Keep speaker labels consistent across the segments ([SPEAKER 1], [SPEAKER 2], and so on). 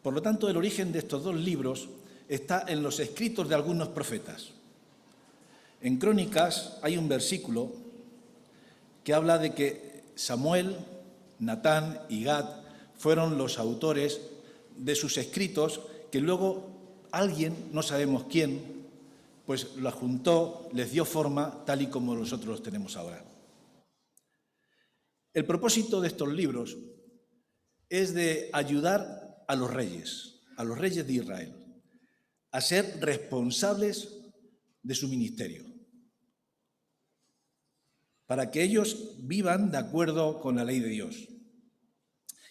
[SPEAKER 1] Por lo tanto, el origen de estos dos libros está en los escritos de algunos profetas. En Crónicas hay un versículo que habla de que Samuel, Natán y Gad fueron los autores de sus escritos que luego alguien, no sabemos quién, pues los juntó, les dio forma tal y como nosotros los tenemos ahora. El propósito de estos libros es de ayudar a los reyes de Israel, a ser responsables de su ministerio, para que ellos vivan de acuerdo con la ley de Dios.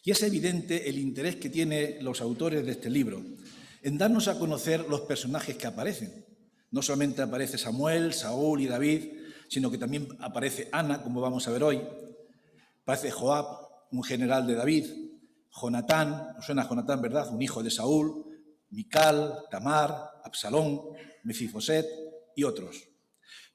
[SPEAKER 1] Y es evidente el interés que tienen los autores de este libro en darnos a conocer los personajes que aparecen. No solamente aparece Samuel, Saúl y David, sino que también aparece Ana, como vamos a ver hoy. Aparece Joab, un general de David, Jonatán, ¿os suena Jonatán, verdad? Un hijo de Saúl, Mical, Tamar, Absalón, Mefiboset y otros.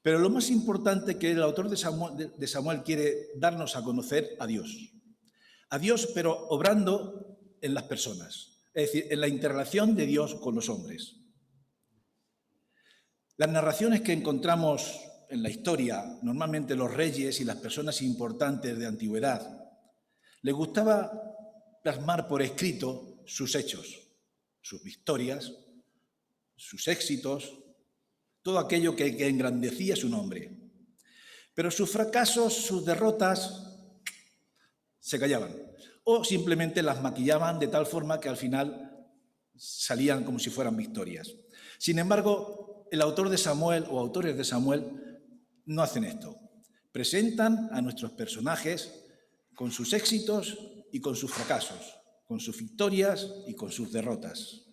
[SPEAKER 1] Pero lo más importante que el autor de Samuel quiere darnos a conocer a Dios, pero obrando en las personas, es decir, en la interrelación de Dios con los hombres. Las narraciones que encontramos en la historia, normalmente los reyes y las personas importantes de antigüedad, les gustaba plasmar por escrito sus hechos, sus victorias, sus éxitos, todo aquello que engrandecía su nombre. Pero sus fracasos, sus derrotas, se callaban. O simplemente las maquillaban de tal forma que al final salían como si fueran victorias. Sin embargo, el autor de Samuel o autores de Samuel no hacen esto. Presentan a nuestros personajes con sus éxitos y con sus fracasos, con sus victorias y con sus derrotas.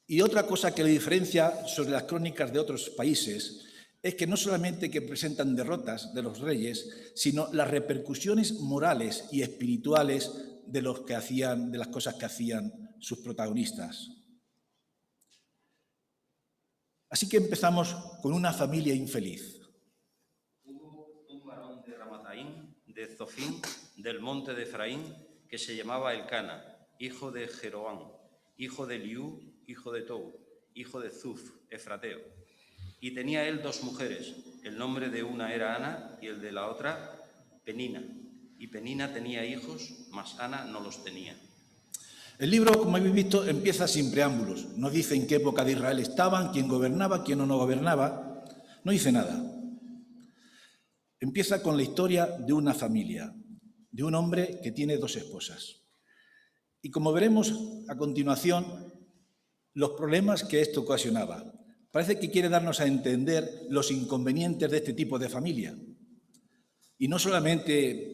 [SPEAKER 1] Y otra cosa que le diferencia sobre las crónicas de otros países es que no solamente que presentan derrotas de los reyes, sino las repercusiones morales y espirituales de las cosas que hacían sus protagonistas. Así que empezamos con una familia infeliz.
[SPEAKER 2] Hubo un varón de Ramataín, de Zofín, del monte de Efraín, que se llamaba Elcana, hijo de Jeroán, hijo de Eliú, hijo de Tou, hijo de Zuf, efrateo. Y tenía él 2 mujeres. El nombre de una era Ana y el de la otra Penina. Y Penina tenía hijos, mas Ana no los tenía.
[SPEAKER 1] El libro, como habéis visto, empieza sin preámbulos. No dice en qué época de Israel estaban, quién gobernaba, quién no gobernaba. No dice nada. Empieza con la historia de una familia, de un hombre que tiene 2 esposas. Y como veremos a continuación, los problemas que esto ocasionaba. Parece que quiere darnos a entender los inconvenientes de este tipo de familia. Y no solamente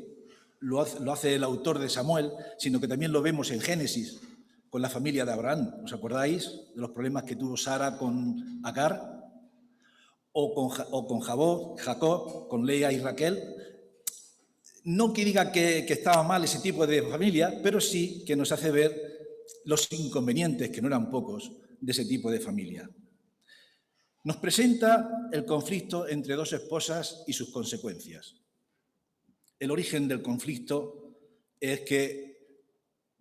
[SPEAKER 1] lo hace el autor de Samuel, sino que también lo vemos en Génesis, con la familia de Abraham. ¿Os acordáis de los problemas que tuvo Sara con Agar? O con Jacob, con Lea y Raquel. No que diga que estaba mal ese tipo de familia, pero sí que nos hace ver los inconvenientes, que no eran pocos, de ese tipo de familia. Nos presenta el conflicto entre 2 esposas y sus consecuencias. El origen del conflicto es que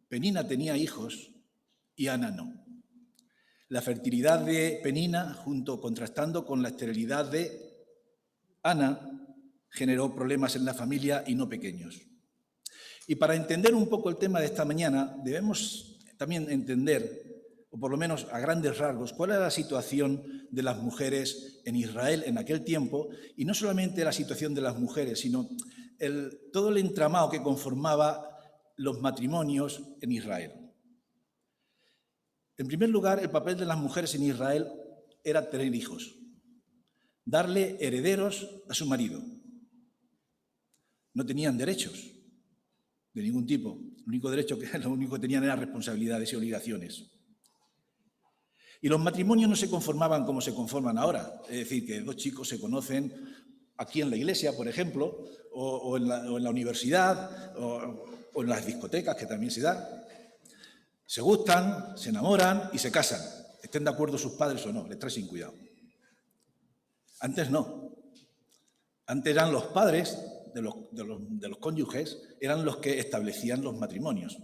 [SPEAKER 1] Penina tenía hijos y Ana no. La fertilidad de Penina, contrastando con la esterilidad de Ana, generó problemas en la familia y no pequeños. Y para entender un poco el tema de esta mañana, debemos también entender, o por lo menos a grandes rasgos, cuál era la situación de las mujeres en Israel en aquel tiempo, y no solamente la situación de las mujeres, sino todo el entramado que conformaba los matrimonios en Israel. En primer lugar, el papel de las mujeres en Israel era tener hijos, darle herederos a su marido. No tenían derechos de ningún tipo. Lo único que tenían eran responsabilidades y obligaciones. Y los matrimonios no se conformaban como se conforman ahora. Es decir, que 2 chicos se conocen aquí en la iglesia, por ejemplo, o en la universidad, o en las discotecas, que también se da. Se gustan, se enamoran y se casan. Estén de acuerdo sus padres o no, les trae sin cuidado. Antes no. Antes eran los padres de los cónyuges, eran los que establecían los matrimonios.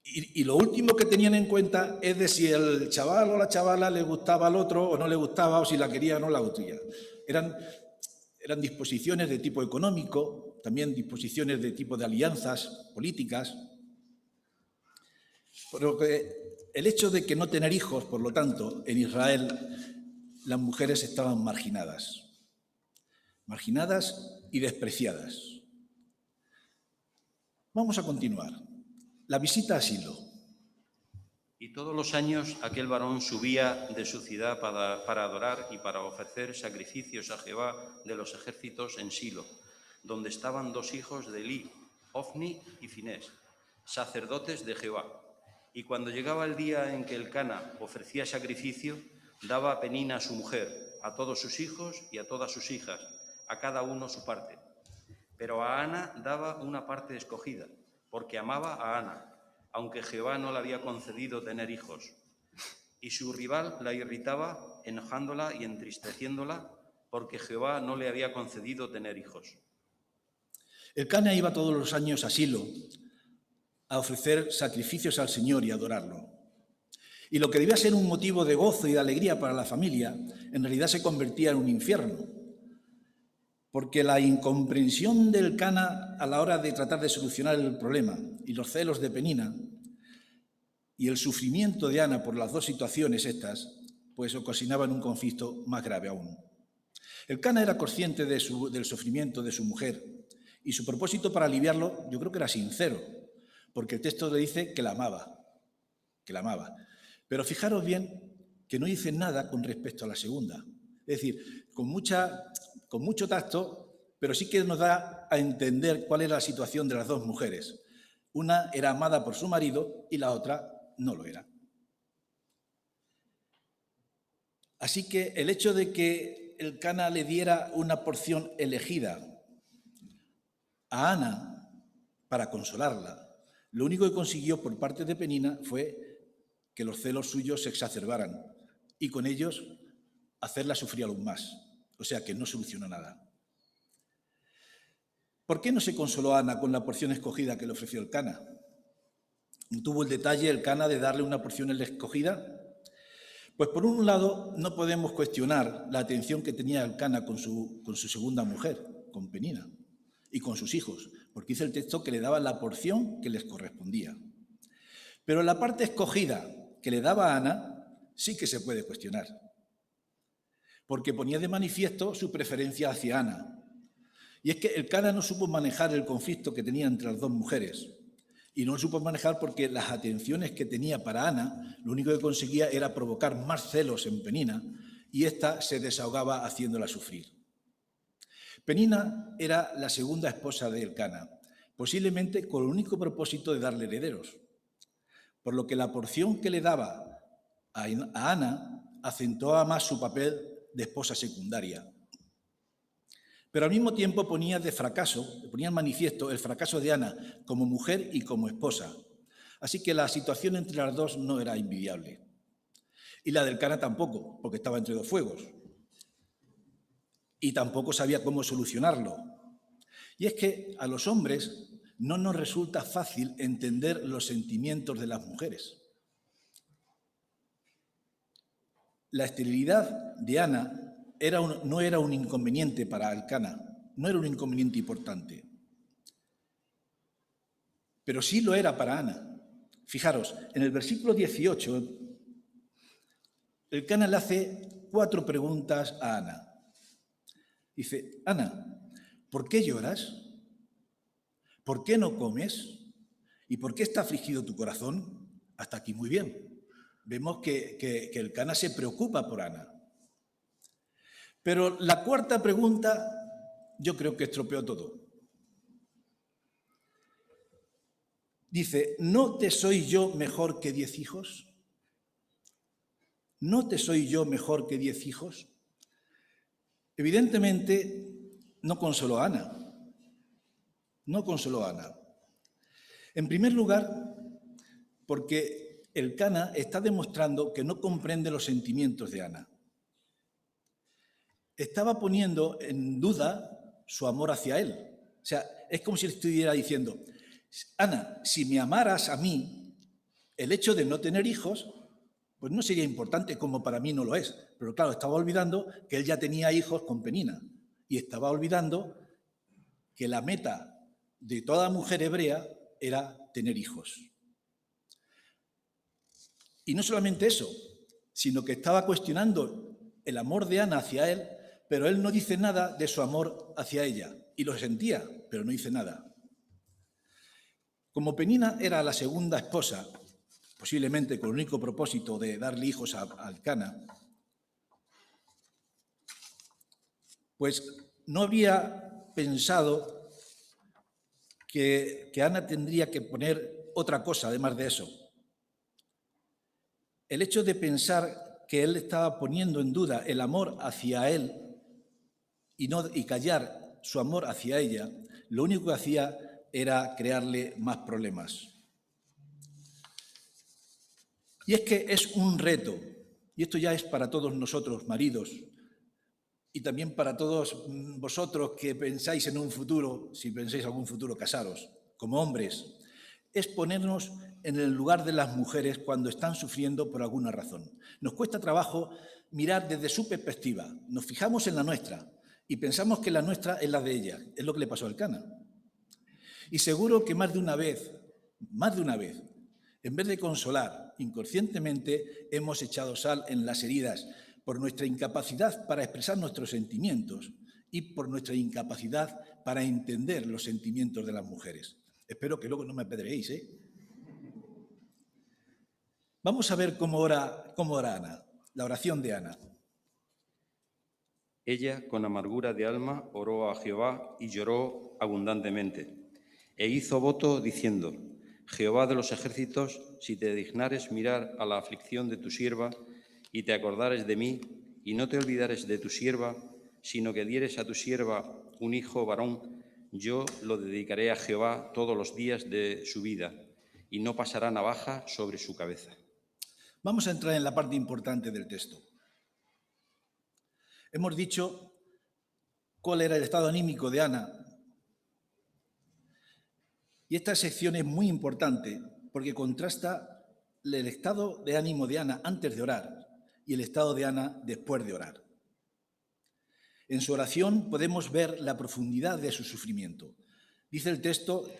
[SPEAKER 1] Y lo último que tenían en cuenta es de si el chaval o la chavala le gustaba al otro o no le gustaba, o si la quería o no la quería. Eran disposiciones de tipo económico, también disposiciones de tipo de alianzas políticas. Porque el hecho de que no tener hijos, por lo tanto, en Israel las mujeres estaban marginadas y despreciadas. Vamos a continuar. La visita a Silo.
[SPEAKER 2] Y todos los años aquel varón subía de su ciudad para adorar y para ofrecer sacrificios a Jehová de los ejércitos en Silo, donde estaban dos hijos de Elí, Ofni y Finés, sacerdotes de Jehová. Y cuando llegaba el día en que Elcana ofrecía sacrificio, daba a Penina su mujer, a todos sus hijos y a todas sus hijas, a cada uno su parte. Pero a Ana daba una parte escogida, porque amaba a Ana, aunque Jehová no le había concedido tener hijos. Y su rival la irritaba, enojándola y entristeciéndola, porque Jehová no le había concedido tener hijos.
[SPEAKER 1] Elcana iba todos los años a Silo a ofrecer sacrificios al Señor y adorarlo. Y lo que debía ser un motivo de gozo y de alegría para la familia, en realidad se convertía en un infierno. Porque la incomprensión de Elcana a la hora de tratar de solucionar el problema y los celos de Penina y el sufrimiento de Ana por las dos situaciones estas, pues ocasionaban un conflicto más grave aún. Elcana era consciente del sufrimiento de su mujer y su propósito para aliviarlo yo creo que era sincero, porque el texto le dice que la amaba. Pero fijaros bien que no dice nada con respecto a la segunda. Es decir, con mucho tacto, pero sí que nos da a entender cuál era la situación de las dos mujeres. Una era amada por su marido y la otra no lo era. Así que el hecho de que Elcana le diera una porción elegida a Ana para consolarla, lo único que consiguió por parte de Penina fue que los celos suyos se exacerbaran y con ellos hacerla sufrir aún más. O sea que no solucionó nada. ¿Por qué no se consoló a Ana con la porción escogida que le ofreció Elcana? ¿No tuvo el detalle Elcana de darle una porción escogida? Pues por un lado no podemos cuestionar la atención que tenía Elcana con su segunda mujer, con Penina, y con sus hijos, porque dice el texto que le daba la porción que les correspondía. Pero la parte escogida que le daba a Ana sí que se puede cuestionar, porque ponía de manifiesto su preferencia hacia Ana. Y es que Elcana no supo manejar el conflicto que tenía entre las dos mujeres, y no lo supo manejar porque las atenciones que tenía para Ana, lo único que conseguía era provocar más celos en Penina, y ésta se desahogaba haciéndola sufrir. Penina era la segunda esposa de Elcana, posiblemente con el único propósito de darle herederos, por lo que la porción que le daba a Ana acentuaba más su papel de esposa secundaria. Pero al mismo tiempo ponía en manifiesto el fracaso de Ana como mujer y como esposa. Así que la situación entre las dos no era envidiable. Y la del Elcana tampoco, porque estaba entre dos fuegos. Y tampoco sabía cómo solucionarlo. Y es que a los hombres no nos resulta fácil entender los sentimientos de las mujeres. La esterilidad de Ana no era un inconveniente para Elcana, no era un inconveniente importante. Pero sí lo era para Ana. Fijaros, en el versículo 18, Elcana le hace 4 preguntas a Ana. Dice, Ana, ¿por qué lloras? ¿Por qué no comes? ¿Y por qué está afligido tu corazón? Hasta aquí muy bien. Vemos que Elcana se preocupa por Ana. Pero la 4ª pregunta yo creo que estropeó todo. Dice, ¿no te soy yo mejor que 10 hijos? ¿No te soy yo mejor que 10 hijos? Evidentemente no consoló a Ana. No consoló a Ana. En primer lugar, porque Elcana está demostrando que no comprende los sentimientos de Ana. Estaba poniendo en duda su amor hacia él. O sea, es como si le estuviera diciendo, Ana, si me amaras a mí, El hecho de no tener hijos, pues no sería importante, como para mí no lo es. Pero claro, estaba olvidando que él ya tenía hijos con Penina. Y estaba olvidando que la meta de toda mujer hebrea era tener hijos. Y no solamente eso, sino que estaba cuestionando el amor de Ana hacia él, pero él no dice nada de su amor hacia ella. Y lo sentía, pero no dice nada. Como Penina era la segunda esposa, posiblemente con el único propósito de darle hijos a Elcana, pues no habría pensado que Ana tendría que poner otra cosa además de eso. El hecho de pensar que él estaba poniendo en duda el amor hacia él y callar su amor hacia ella, lo único que hacía era crearle más problemas. Y es que es un reto, y esto ya es para todos nosotros, maridos, y también para todos vosotros que pensáis en un futuro, si pensáis algún futuro casaros, como hombres, es ponernos en el lugar de las mujeres cuando están sufriendo por alguna razón. Nos cuesta trabajo mirar desde su perspectiva, nos fijamos en la nuestra y pensamos que la nuestra es la de ella, es lo que le pasó a Elcana. Y seguro que más de una vez, en vez de consolar, inconscientemente hemos echado sal en las heridas por nuestra incapacidad para expresar nuestros sentimientos y por nuestra incapacidad para entender los sentimientos de las mujeres. Espero que luego no me apedreéis, ¿eh? Vamos a ver cómo ora Ana, la oración de Ana.
[SPEAKER 2] Ella, con amargura de alma, oró a Jehová y lloró abundantemente. E hizo voto diciendo: Jehová de los ejércitos, si te dignares mirar a la aflicción de tu sierva y te acordares de mí, y no te olvidares de tu sierva, sino que dieres a tu sierva un hijo varón, yo lo dedicaré a Jehová todos los días de su vida, y no pasará navaja sobre su cabeza.
[SPEAKER 1] Vamos a entrar en la parte importante del texto. Hemos dicho cuál era el estado anímico de Ana. Y esta sección es muy importante porque contrasta el estado de ánimo de Ana antes de orar y el estado de Ana después de orar. En su oración podemos ver la profundidad de su sufrimiento. Dice el texto,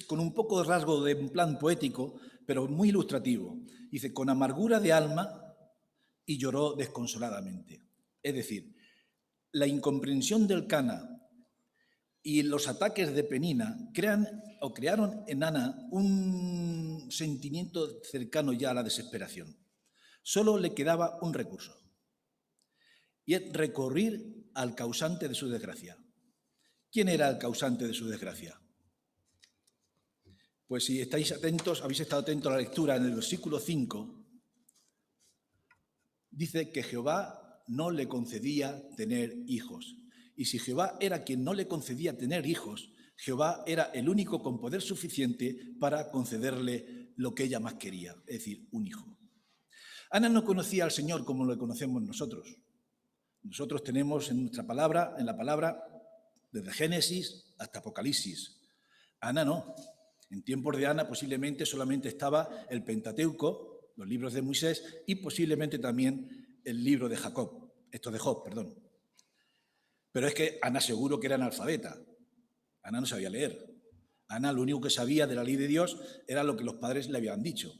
[SPEAKER 1] con un poco de rasgo de un plan poético, pero muy ilustrativo. Dice, con amargura de alma y lloró desconsoladamente. Es decir, la incomprensión de Elcana y los ataques de Penina crearon en Ana un sentimiento cercano ya a la desesperación. Solo le quedaba un recurso, y es recurrir al causante de su desgracia. ¿Quién era el causante de su desgracia? Pues si estáis atentos, habéis estado atentos a la lectura en el versículo 5, dice que Jehová no le concedía tener hijos. Y si Jehová era quien no le concedía tener hijos, Jehová era el único con poder suficiente para concederle lo que ella más quería, es decir, un hijo. Ana no conocía al Señor como lo conocemos nosotros. Nosotros tenemos en nuestra palabra, en la palabra, desde Génesis hasta Apocalipsis. Ana no. En tiempos de Ana posiblemente solamente estaba el Pentateuco, los libros de Moisés, y posiblemente también el libro de Job. Pero es que Ana seguro que era analfabeta. Ana no sabía leer. Ana lo único que sabía de la ley de Dios era lo que los padres le habían dicho.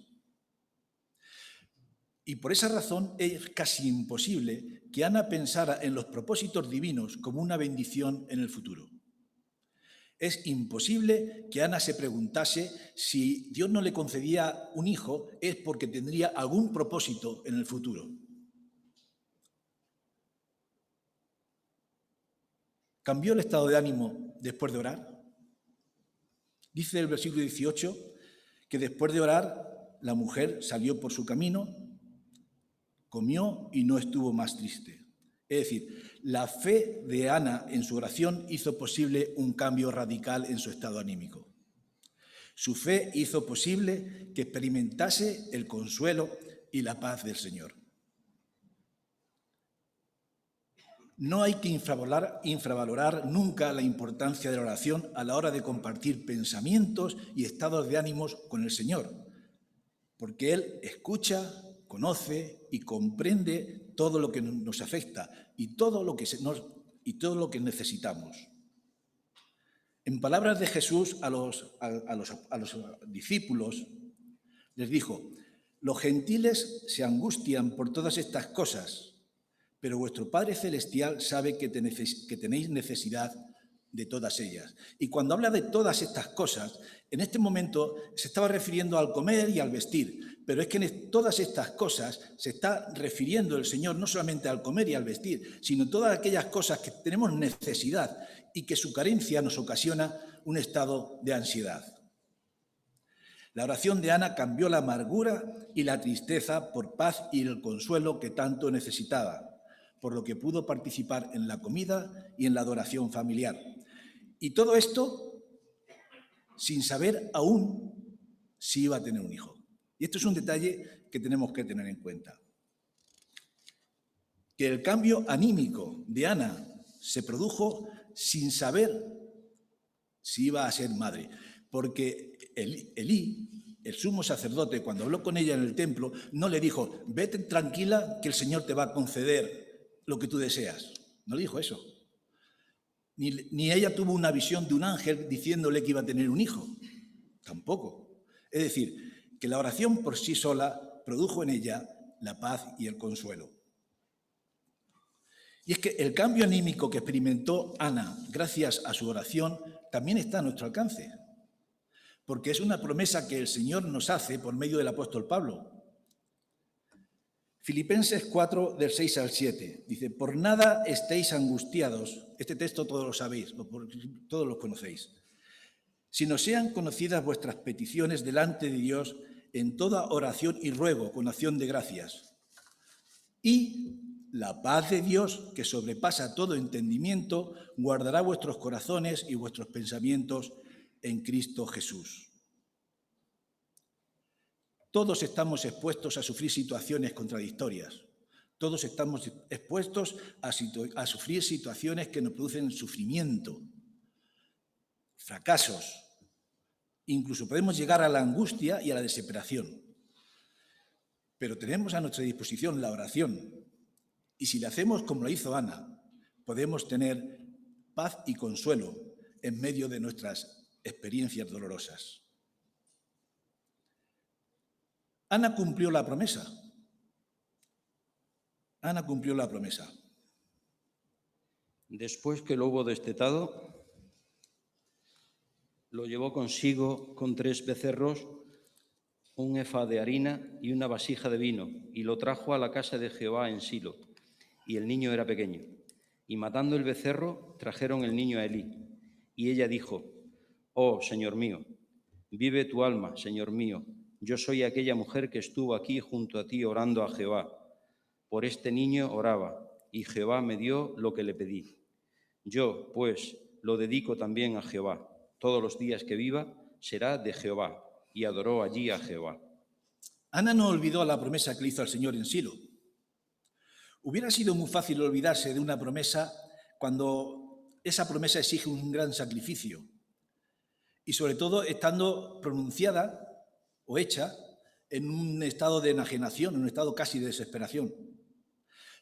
[SPEAKER 1] Y por esa razón es casi imposible que Ana pensara en los propósitos divinos como una bendición en el futuro. Es imposible que Ana se preguntase si Dios no le concedía un hijo es porque tendría algún propósito en el futuro. ¿Cambió el estado de ánimo después de orar? Dice el versículo 18 que después de orar la mujer salió por su camino, comió y no estuvo más triste. Es decir, la fe de Ana en su oración hizo posible un cambio radical en su estado anímico. Su fe hizo posible que experimentase el consuelo y la paz del Señor. No hay que infravalorar nunca la importancia de la oración a la hora de compartir pensamientos y estados de ánimos con el Señor, porque Él escucha, conoce y comprende todo lo que nos afecta y todo lo que necesitamos. En palabras de Jesús a los discípulos, les dijo: los gentiles se angustian por todas estas cosas, pero vuestro Padre Celestial sabe que tenéis necesidad de todas ellas. Y cuando habla de todas estas cosas, en este momento se estaba refiriendo al comer y al vestir, pero es que en todas estas cosas se está refiriendo el Señor no solamente al comer y al vestir, sino todas aquellas cosas que tenemos necesidad y que su carencia nos ocasiona un estado de ansiedad. La oración de Ana cambió la amargura y la tristeza por paz y el consuelo que tanto necesitaba, por lo que pudo participar en la comida y en la adoración familiar. Y todo esto sin saber aún si iba a tener un hijo. Y esto es un detalle que tenemos que tener en cuenta. Que el cambio anímico de Ana se produjo sin saber si iba a ser madre, porque Elí, el sumo sacerdote, cuando habló con ella en el templo, no le dijo: vete tranquila que el Señor te va a conceder lo que tú deseas. No le dijo eso. Ni ella tuvo una visión de un ángel diciéndole que iba a tener un hijo. Tampoco. Es decir, que la oración por sí sola produjo en ella la paz y el consuelo. Y es que el cambio anímico que experimentó Ana gracias a su oración también está a nuestro alcance, porque es una promesa que el Señor nos hace por medio del apóstol Pablo. Filipenses 4, del 6 al 7, dice: por nada estéis angustiados. Este texto todos lo sabéis, todos lo conocéis. Sino sean conocidas vuestras peticiones delante de Dios en toda oración y ruego con acción de gracias. Y la paz de Dios, que sobrepasa todo entendimiento, guardará vuestros corazones y vuestros pensamientos en Cristo Jesús. Todos estamos expuestos a sufrir situaciones contradictorias. Todos estamos expuestos a sufrir situaciones que nos producen sufrimiento, fracasos. Incluso podemos llegar a la angustia y a la desesperación. Pero tenemos a nuestra disposición la oración. Y si la hacemos como lo hizo Ana, podemos tener paz y consuelo en medio de nuestras experiencias dolorosas. Ana cumplió la promesa. Ana cumplió la promesa.
[SPEAKER 2] Después que lo hubo destetado, lo llevó consigo con 3 becerros, un efa de harina y una vasija de vino, y lo trajo a la casa de Jehová en Silo, y el niño era pequeño. Y matando el becerro, trajeron el niño a Elí. Y ella dijo: oh, Señor mío, vive tu alma, Señor mío. Yo soy aquella mujer que estuvo aquí junto a ti orando a Jehová. Por este niño oraba, y Jehová me dio lo que le pedí. Yo, pues, lo dedico también a Jehová. Todos los días que viva será de Jehová. Y adoró allí a Jehová.
[SPEAKER 1] Ana no olvidó la promesa que le hizo al Señor en Silo. Hubiera sido muy fácil olvidarse de una promesa cuando esa promesa exige un gran sacrificio. Y sobre todo estando pronunciada o hecha en un estado de enajenación, en un estado casi de desesperación.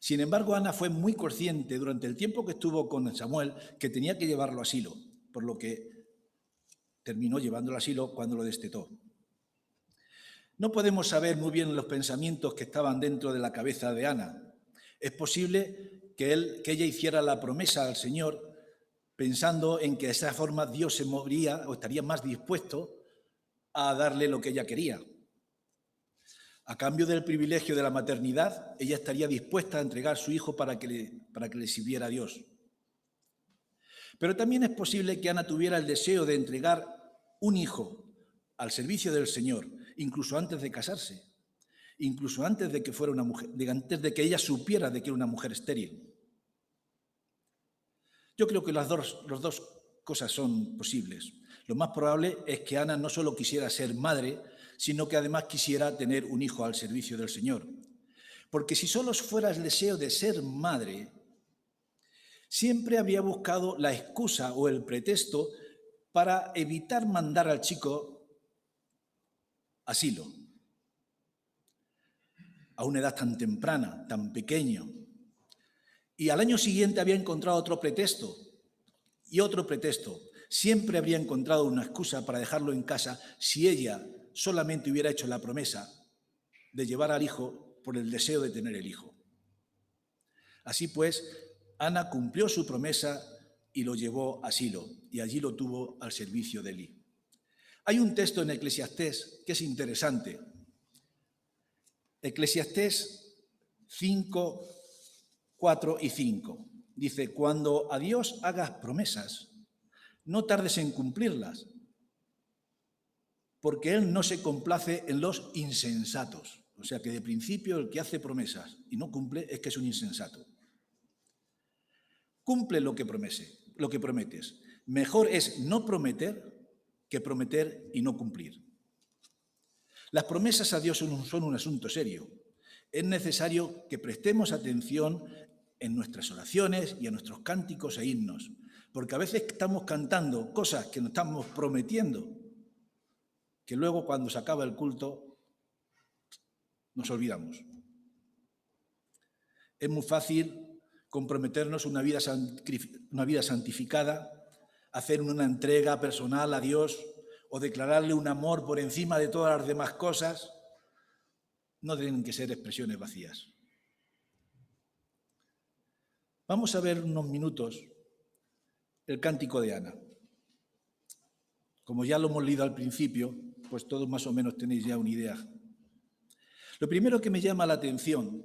[SPEAKER 1] Sin embargo, Ana fue muy consciente durante el tiempo que estuvo con Samuel que tenía que llevarlo a Silo, por lo que terminó llevándolo a Silo cuando lo destetó. No podemos saber muy bien los pensamientos que estaban dentro de la cabeza de Ana. Es posible que ella hiciera la promesa al Señor pensando en que de esa forma Dios se movería o estaría más dispuesto a darle lo que ella quería. A cambio del privilegio de la maternidad, ella estaría dispuesta a entregar a su hijo para que le sirviera a Dios. Pero también es posible que Ana tuviera el deseo de entregar un hijo al servicio del Señor, incluso antes de casarse, incluso antes de que fuera una mujer, antes de que ella supiera de que era una mujer estéril. Yo creo que las dos cosas son posibles. Lo más probable es que Ana no solo quisiera ser madre, sino que además quisiera tener un hijo al servicio del Señor. Porque si solo fuera el deseo de ser madre, siempre habría buscado la excusa o el pretexto para evitar mandar al chico a Silo. a una edad tan temprana, tan pequeño. Y al año siguiente había encontrado otro pretexto y otro pretexto. Siempre habría encontrado una excusa para dejarlo en casa si ella solamente hubiera hecho la promesa de llevar al hijo por el deseo de tener el hijo. Así pues, Ana cumplió su promesa y lo llevó a Silo, y allí lo tuvo al servicio de Elí. Hay un texto en Eclesiastés que es interesante. Eclesiastés 5, 4 y 5. Dice, cuando a Dios hagas promesas, no tardes en cumplirlas, porque Él no se complace en los insensatos. O sea que de principio el que hace promesas y no cumple es que es un insensato. Cumple lo que prometes. Mejor es no prometer que prometer y no cumplir. Las promesas a Dios son un asunto serio. Es necesario que prestemos atención en nuestras oraciones y en nuestros cánticos e himnos, porque a veces estamos cantando cosas que nos estamos prometiendo, que luego cuando se acaba el culto nos olvidamos. Es muy fácil comprometernos una vida santificada, hacer una entrega personal a Dios o declararle un amor por encima de todas las demás cosas. No tienen que ser expresiones vacías. Vamos a ver unos minutos el cántico de Ana. Como ya lo hemos leído al principio, pues todos más o menos tenéis ya una idea. Lo primero que me llama la atención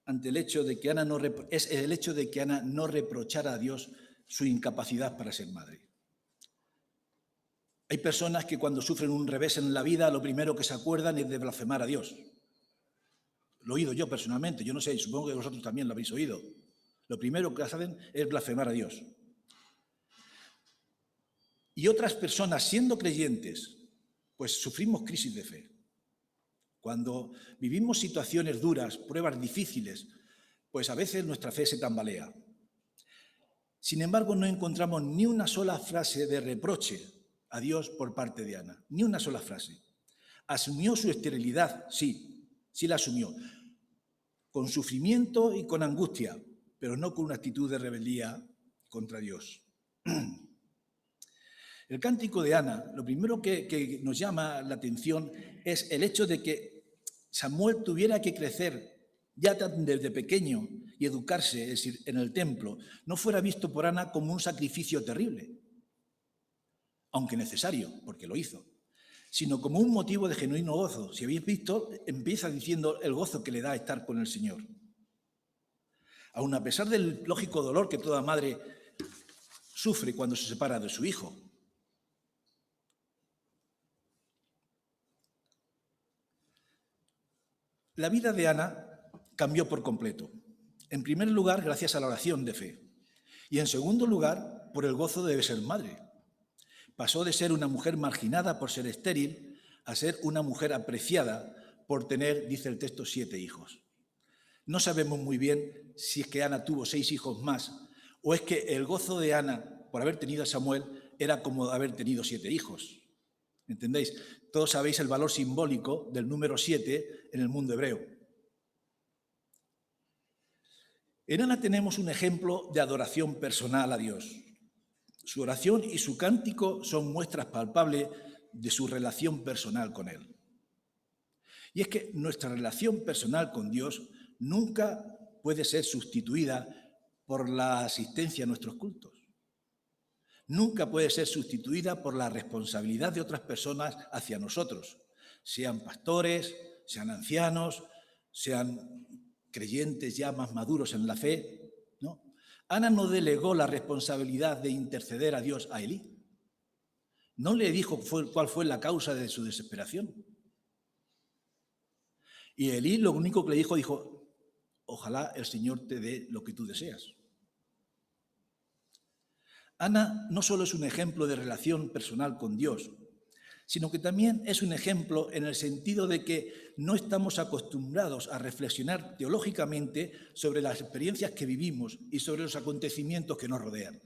[SPEAKER 1] ante el hecho de que Ana es el hecho de que Ana no reprochara a Dios su incapacidad para ser madre. Hay personas que cuando sufren un revés en la vida, lo primero que se acuerdan es de blasfemar a Dios. Lo he oído yo personalmente, yo no sé, supongo que vosotros también lo habéis oído. Lo primero que hacen es blasfemar a Dios. Y otras personas, siendo creyentes, pues sufrimos crisis de fe. Cuando vivimos situaciones duras, pruebas difíciles, pues a veces nuestra fe se tambalea. Sin embargo, no encontramos ni una sola frase de reproche a Dios por parte de Ana, ni una sola frase. Asumió su esterilidad, sí la asumió, con sufrimiento y con angustia, pero no con una actitud de rebeldía contra Dios. El cántico de Ana, lo primero que nos llama la atención es el hecho de que Samuel tuviera que crecer ya desde pequeño y educarse, es decir, en el templo, no fuera visto por Ana como un sacrificio terrible, aunque necesario, porque lo hizo, sino como un motivo de genuino gozo. Si habéis visto, empieza diciendo el gozo que le da estar con el Señor. Aun a pesar del lógico dolor que toda madre sufre cuando se separa de su hijo. La vida de Ana cambió por completo. En primer lugar, gracias a la oración de fe. Y en segundo lugar, por el gozo de ser madre. Pasó de ser una mujer marginada por ser estéril a ser una mujer apreciada por tener, dice el texto, 7 hijos. No sabemos muy bien si es que Ana tuvo 6 hijos más o es que el gozo de Ana por haber tenido a Samuel era como haber tenido 7 hijos. ¿Entendéis? Todos sabéis el valor simbólico del número 7 en el mundo hebreo. En Ana tenemos un ejemplo de adoración personal a Dios. Su oración y su cántico son muestras palpables de su relación personal con Él. Y es que nuestra relación personal con Dios nunca puede ser sustituida por la asistencia a nuestros cultos. Nunca puede ser sustituida por la responsabilidad de otras personas hacia nosotros, sean pastores, sean ancianos, sean creyentes ya más maduros en la fe, ¿no? Ana no delegó la responsabilidad de interceder a Dios a Elí. No le dijo cuál fue la causa de su desesperación. Y Elí lo único que le dijo, ojalá el Señor te dé lo que tú deseas. Ana no solo es un ejemplo de relación personal con Dios, sino que también es un ejemplo en el sentido de que no estamos acostumbrados a reflexionar teológicamente sobre las experiencias que vivimos y sobre los acontecimientos que nos rodean.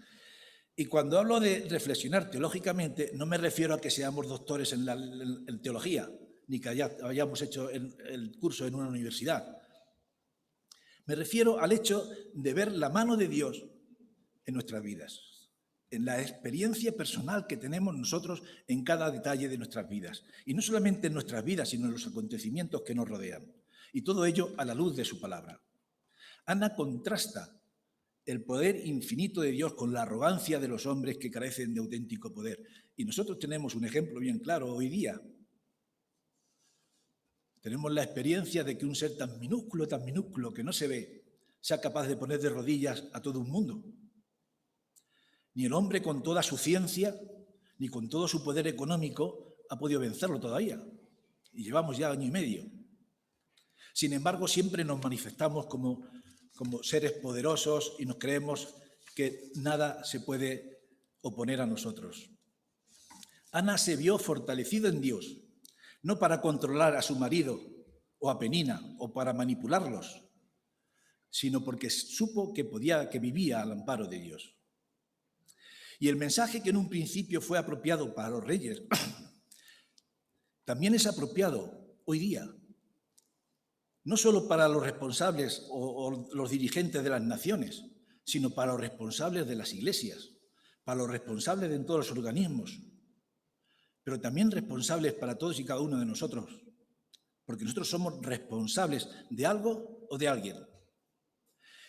[SPEAKER 1] Y cuando hablo de reflexionar teológicamente, no me refiero a que seamos doctores en teología, ni que hayamos hecho el curso en una universidad. Me refiero al hecho de ver la mano de Dios en nuestras vidas, en la experiencia personal que tenemos nosotros en cada detalle de nuestras vidas. Y no solamente en nuestras vidas, sino en los acontecimientos que nos rodean. Y todo ello a la luz de su palabra. Ana contrasta el poder infinito de Dios con la arrogancia de los hombres que carecen de auténtico poder. Y nosotros tenemos un ejemplo bien claro hoy día. Tenemos la experiencia de que un ser tan minúsculo que no se ve, sea capaz de poner de rodillas a todo un mundo. Ni el hombre con toda su ciencia, ni con todo su poder económico ha podido vencerlo todavía. Y llevamos ya año y medio. Sin embargo, siempre nos manifestamos como seres poderosos y nos creemos que nada se puede oponer a nosotros. Ana se vio fortalecida en Dios, no para controlar a su marido o a Penina o para manipularlos, sino porque supo que vivía al amparo de Dios. Y el mensaje que en un principio fue apropiado para los reyes, también es apropiado hoy día, no solo para los responsables o los dirigentes de las naciones, sino para los responsables de las iglesias, para los responsables de todos los organismos, pero también responsables para todos y cada uno de nosotros, porque nosotros somos responsables de algo o de alguien.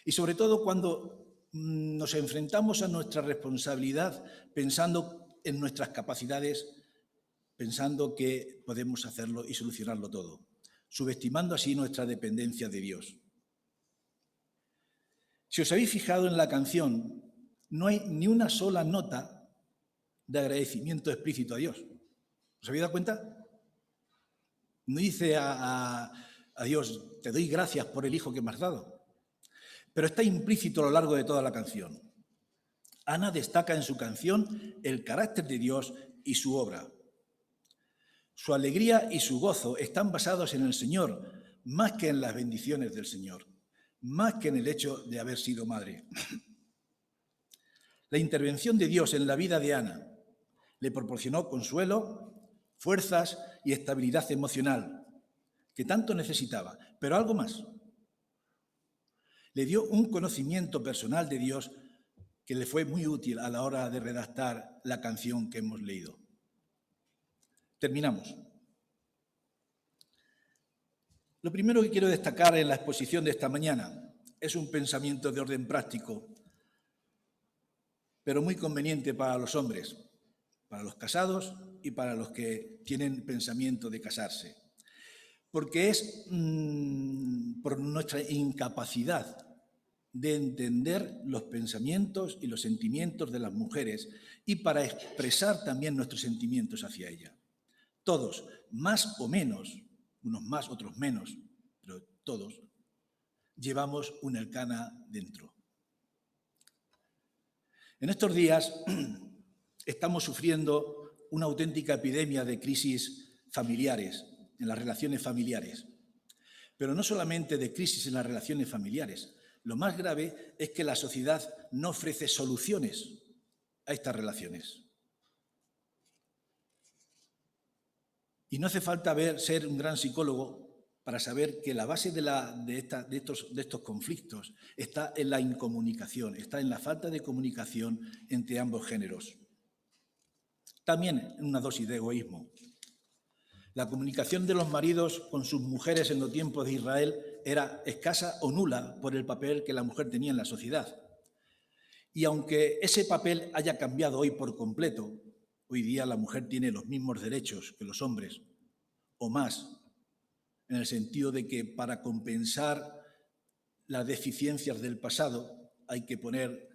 [SPEAKER 1] Y sobre todo cuando nos enfrentamos a nuestra responsabilidad pensando en nuestras capacidades, pensando que podemos hacerlo y solucionarlo todo, subestimando así nuestra dependencia de Dios. Si os habéis fijado en la canción, no hay ni una sola nota de agradecimiento explícito a Dios. ¿Os habéis dado cuenta? No dice a Dios, te doy gracias por el hijo que me has dado. Pero está implícito a lo largo de toda la canción. Ana destaca en su canción el carácter de Dios y su obra. Su alegría y su gozo están basados en el Señor, más que en las bendiciones del Señor, más que en el hecho de haber sido madre. La intervención de Dios en la vida de Ana le proporcionó consuelo, fuerzas y estabilidad emocional, que tanto necesitaba, pero algo más. Le dio un conocimiento personal de Dios que le fue muy útil a la hora de redactar la canción que hemos leído. Terminamos. Lo primero que quiero destacar en la exposición de esta mañana es un pensamiento de orden práctico, pero muy conveniente para los hombres, para los casados y para los que tienen pensamiento de casarse. Porque es por nuestra incapacidad de entender los pensamientos y los sentimientos de las mujeres y para expresar también nuestros sentimientos hacia ella. Todos, más o menos, unos más, otros menos, pero todos, llevamos un Elcana dentro. En estos días estamos sufriendo una auténtica epidemia de crisis familiares, en las relaciones familiares. Pero no solamente de crisis en las relaciones familiares. Lo más grave es que la sociedad no ofrece soluciones a estas relaciones. Y no hace falta ser un gran psicólogo para saber que la base de estos conflictos está en la incomunicación, está en la falta de comunicación entre ambos géneros. También una dosis de egoísmo. La comunicación de los maridos con sus mujeres en los tiempos de Israel era escasa o nula por el papel que la mujer tenía en la sociedad. Y aunque ese papel haya cambiado hoy por completo, hoy día la mujer tiene los mismos derechos que los hombres, o más, en el sentido de que para compensar las deficiencias del pasado hay que poner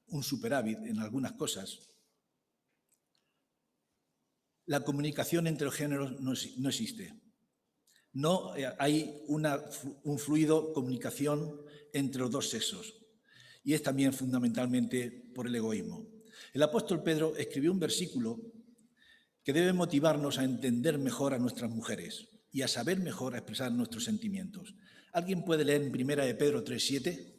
[SPEAKER 1] un superávit en algunas cosas. La comunicación entre los géneros no existe. No hay un fluido comunicación entre los dos sexos. Y es también fundamentalmente por el egoísmo. El apóstol Pedro escribió un versículo que debe motivarnos a entender mejor a nuestras mujeres y a saber mejor expresar nuestros sentimientos. ¿Alguien puede leer en 1 de Pedro 3:7?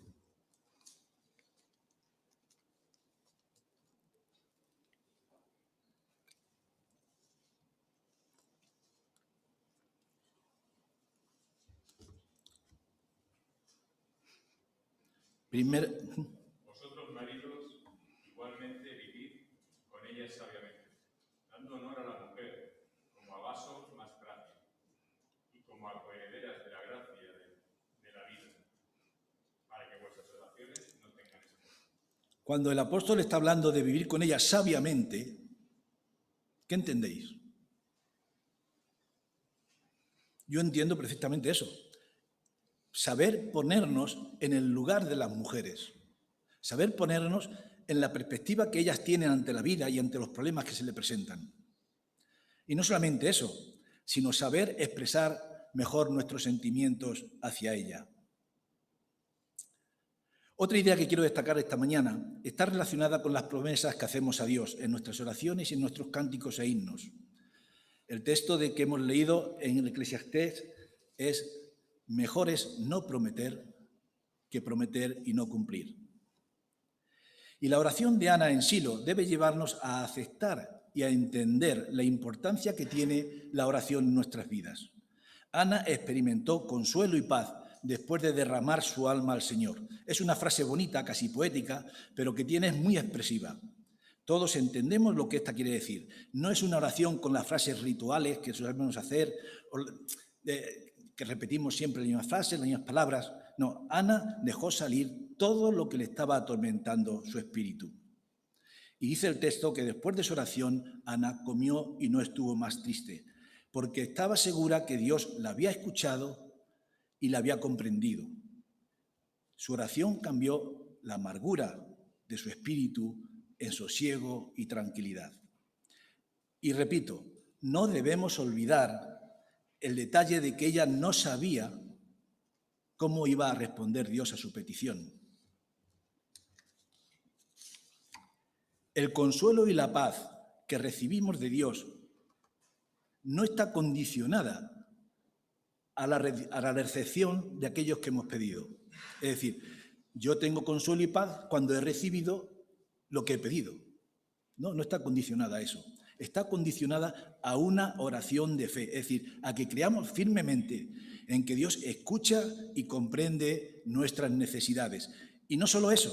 [SPEAKER 3] Vosotros, maridos, igualmente vivid con ella sabiamente, dando honor a la mujer como a vaso más frágil y como a coherederas de la gracia de la vida, para que vuestras oraciones no tengan esfuerzo.
[SPEAKER 1] Cuando el apóstol está hablando de vivir con ella sabiamente, ¿qué entendéis? Yo entiendo perfectamente eso. Saber ponernos en el lugar de las mujeres. Saber ponernos en la perspectiva que ellas tienen ante la vida y ante los problemas que se le presentan. Y no solamente eso, sino saber expresar mejor nuestros sentimientos hacia ella. Otra idea que quiero destacar esta mañana está relacionada con las promesas que hacemos a Dios en nuestras oraciones y en nuestros cánticos e himnos. El texto que hemos leído en el Eclesiastés es: mejor es no prometer que prometer y no cumplir. Y la oración de Ana en Silo debe llevarnos a aceptar y a entender la importancia que tiene la oración en nuestras vidas. Ana experimentó consuelo y paz después de derramar su alma al Señor. Es una frase bonita, casi poética, pero que es muy expresiva. Todos entendemos lo que esta quiere decir. No es una oración con las frases rituales que solemos hacer, que repetimos siempre las mismas frases, las mismas palabras. No, Ana dejó salir todo lo que le estaba atormentando su espíritu. Y dice el texto que después de su oración, Ana comió y no estuvo más triste, porque estaba segura que Dios la había escuchado y la había comprendido. Su oración cambió la amargura de su espíritu en sosiego y tranquilidad. Y repito, no debemos olvidar el detalle de que ella no sabía cómo iba a responder Dios a su petición. El consuelo y la paz que recibimos de Dios no está condicionada a la recepción de aquellos que hemos pedido. Es decir, yo tengo consuelo y paz cuando he recibido lo que he pedido. No está condicionada a eso. Está condicionada a una oración de fe, es decir, a que creamos firmemente en que Dios escucha y comprende nuestras necesidades. Y no solo eso,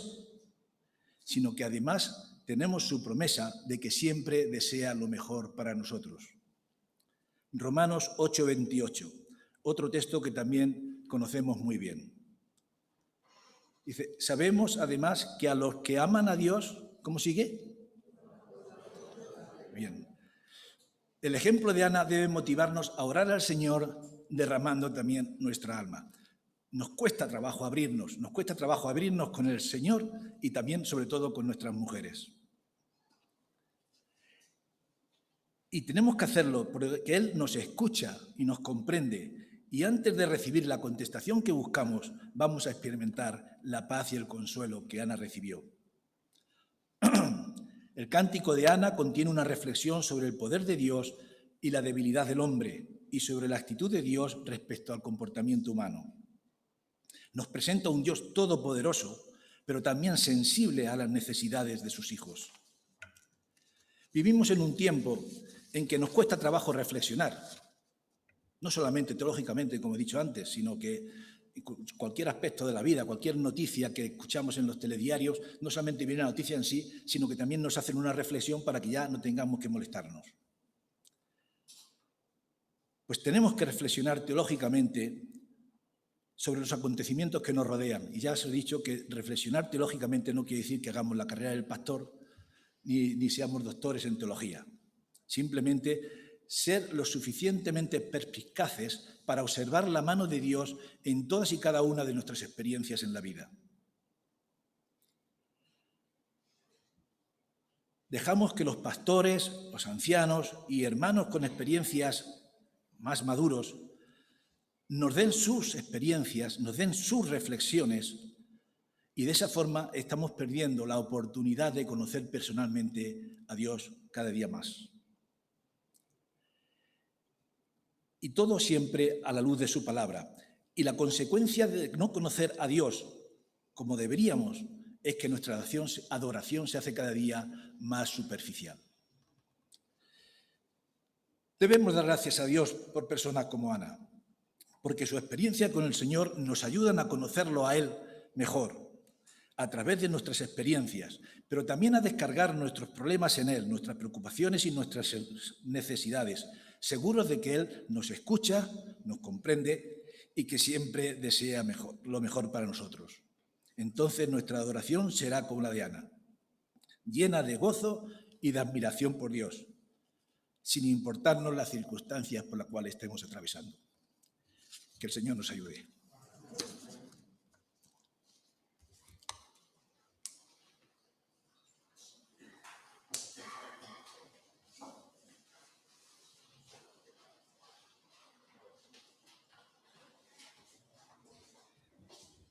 [SPEAKER 1] sino que además tenemos su promesa de que siempre desea lo mejor para nosotros. Romanos 8:28, otro texto que también conocemos muy bien. Dice, sabemos además que a los que aman a Dios, ¿cómo sigue? Bien. El ejemplo de Ana debe motivarnos a orar al Señor derramando también nuestra alma. Nos cuesta trabajo abrirnos con el Señor y también, sobre todo, con nuestras mujeres. Y tenemos que hacerlo porque Él nos escucha y nos comprende. Y antes de recibir la contestación que buscamos, vamos a experimentar la paz y el consuelo que Ana recibió. El cántico de Ana contiene una reflexión sobre el poder de Dios y la debilidad del hombre y sobre la actitud de Dios respecto al comportamiento humano. Nos presenta un Dios todopoderoso, pero también sensible a las necesidades de sus hijos. Vivimos en un tiempo en que nos cuesta trabajo reflexionar, no solamente teológicamente, como he dicho antes, sino que cualquier aspecto de la vida, cualquier noticia que escuchamos en los telediarios, no solamente viene la noticia en sí, sino que también nos hacen una reflexión para que ya no tengamos que molestarnos. Pues tenemos que reflexionar teológicamente sobre los acontecimientos que nos rodean. Y ya os he dicho que reflexionar teológicamente no quiere decir que hagamos la carrera del pastor ni seamos doctores en teología. Simplemente ser lo suficientemente perspicaces para observar la mano de Dios en todas y cada una de nuestras experiencias en la vida. Dejamos que los pastores, los ancianos y hermanos con experiencias más maduros nos den sus experiencias, nos den sus reflexiones, y de esa forma estamos perdiendo la oportunidad de conocer personalmente a Dios cada día más. Y todo siempre a la luz de su palabra. Y la consecuencia de no conocer a Dios como deberíamos es que nuestra adoración se hace cada día más superficial. Debemos dar gracias a Dios por personas como Ana, porque su experiencia con el Señor nos ayudan a conocerlo a Él mejor. a través de nuestras experiencias, pero también a descargar nuestros problemas en Él, nuestras preocupaciones y nuestras necesidades, seguros de que Él nos escucha, nos comprende y que siempre desea lo mejor para nosotros. Entonces nuestra adoración será como la de Ana, llena de gozo y de admiración por Dios, sin importarnos las circunstancias por las cuales estemos atravesando. Que el Señor nos ayude.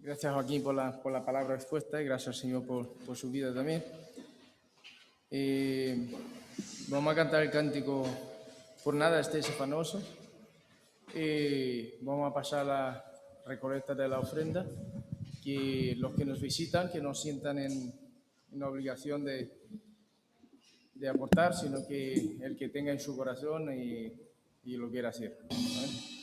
[SPEAKER 4] Gracias, Joaquín, por la palabra expuesta y gracias, Señor, por su vida también. Vamos a cantar el cántico Por nada estéis afanosos y vamos a pasar a la recolecta de la ofrenda, que los que nos visitan, que no sientan en obligación de aportar, sino que el que tenga en su corazón y lo quiera hacer, ¿vale?